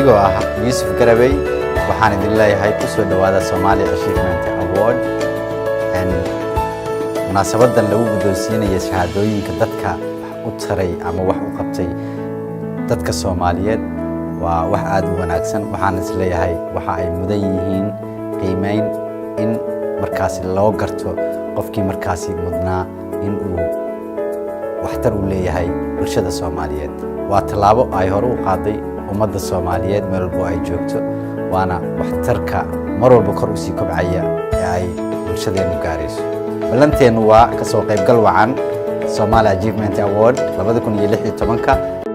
anigoo ah Yusuf Garabay waxaan idin leeyahay ku soo dhawaada Somali Achievement Award munaasabadan lagu guddoonsiinayo shahaadooyinka dadka u taray ama wax u qabtay dadka Soomaaliyeed waa wax aad u wanaagsan waxaan is leeyahay waxa ay mudan yihiin qiimeyn in markaas loo garto qofkii markaas mudnaa in uu waxtar u leeyahay bulshada Soomaaliyeed waa talaabo ay hor u qaaday ummadda Soomaaliyeed meel walba ay joogto waana waxtarka mar walba kor u sii kobcaya ee ay bulshadeenu gaarayso balanteenu waa ka soo qayb gal wacan Somali Achievement Award 2016